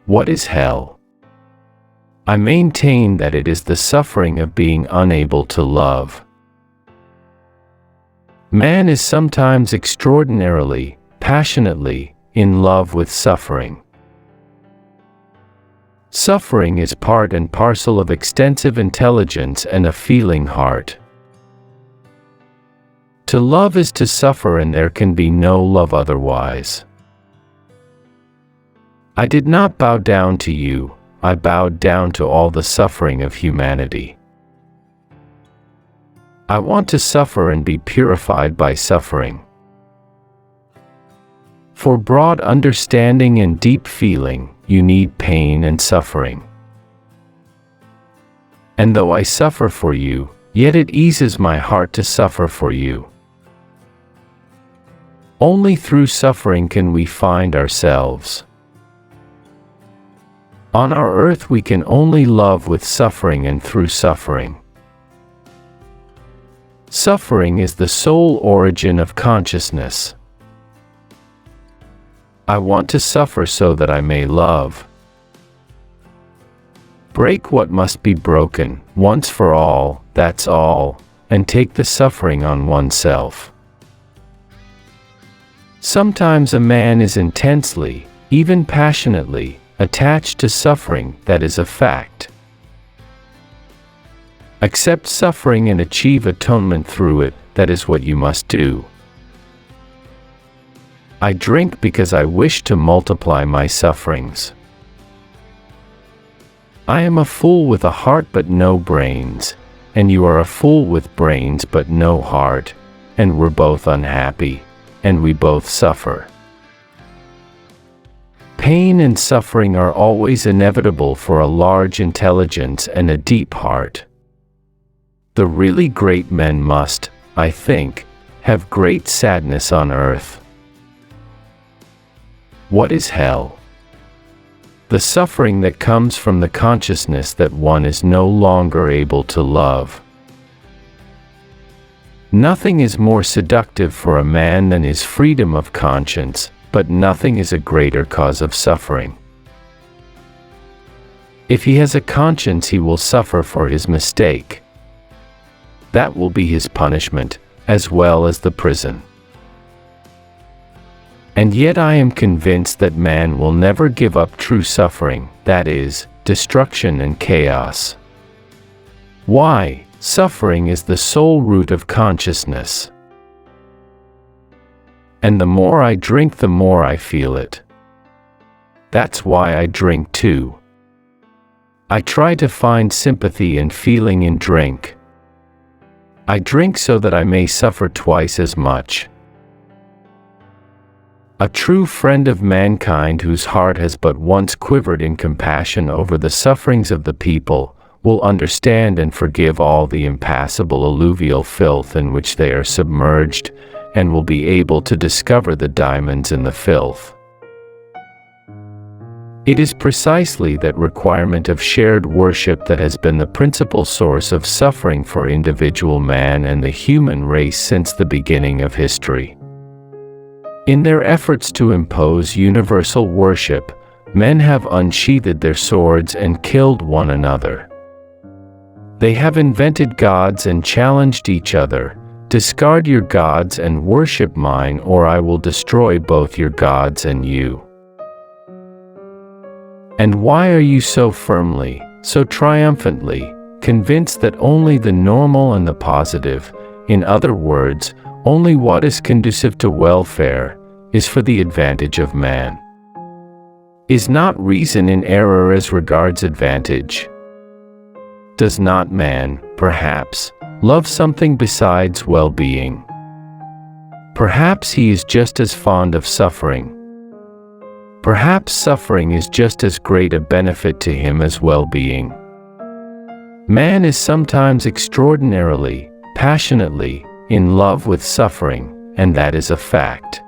What is hell? I maintain that it is the suffering of being unable to love. Man is sometimes extraordinarily, passionately, in love with suffering. Suffering is part and parcel of extensive intelligence and a feeling heart. To love is to suffer, and there can be no love otherwise. I did not bow down to you, I bowed down to all the suffering of humanity. I want to suffer and be purified by suffering. For broad understanding and deep feeling, you need pain and suffering. And though I suffer for you, yet it eases my heart to suffer for you. Only through suffering can we find ourselves. On our earth we can only love with suffering and through suffering. Suffering is the sole origin of consciousness. I want to suffer so that I may love. Break what must be broken, once for all, that's all, and take the suffering on oneself. Sometimes a man is intensely, even passionately, attached to suffering, that is a fact. Accept suffering and achieve atonement through it, that is what you must do. I drink because I wish to multiply my sufferings. I am a fool with a heart but no brains, and you are a fool with brains but no heart, and we're both unhappy, and we both suffer. Pain and suffering are always inevitable for a large intelligence and a deep heart. The really great men must, I think, have great sadness on earth. What is hell? The suffering that comes from the consciousness that one is no longer able to love. Nothing is more seductive for a man than his freedom of conscience, but nothing is a greater cause of suffering. If he has a conscience, he will suffer for his mistake. That will be his punishment, as well as the prison. And yet I am convinced that man will never give up true suffering, that is, destruction and chaos. Why? Suffering is the sole root of consciousness. And the more I drink, the more I feel it. That's why I drink too. I try to find sympathy and feeling in drink. I drink so that I may suffer twice as much. A true friend of mankind whose heart has but once quivered in compassion over the sufferings of the people, will understand and forgive all the impassable alluvial filth in which they are submerged, and will be able to discover the diamonds in the filth. It is precisely that requirement of shared worship that has been the principal source of suffering for individual man and the human race since the beginning of history. In their efforts to impose universal worship, men have unsheathed their swords and killed one another. They have invented gods and challenged each other. Discard your gods and worship mine, or I will destroy both your gods and you. And why are you so firmly, so triumphantly, convinced that only the normal and the positive, in other words, only what is conducive to welfare, is for the advantage of man? Is not reason in error as regards advantage? Does not man, perhaps, love something besides well-being? Perhaps he is just as fond of suffering. Perhaps suffering is just as great a benefit to him as well-being. Man is sometimes extraordinarily, passionately, in love with suffering, and that is a fact.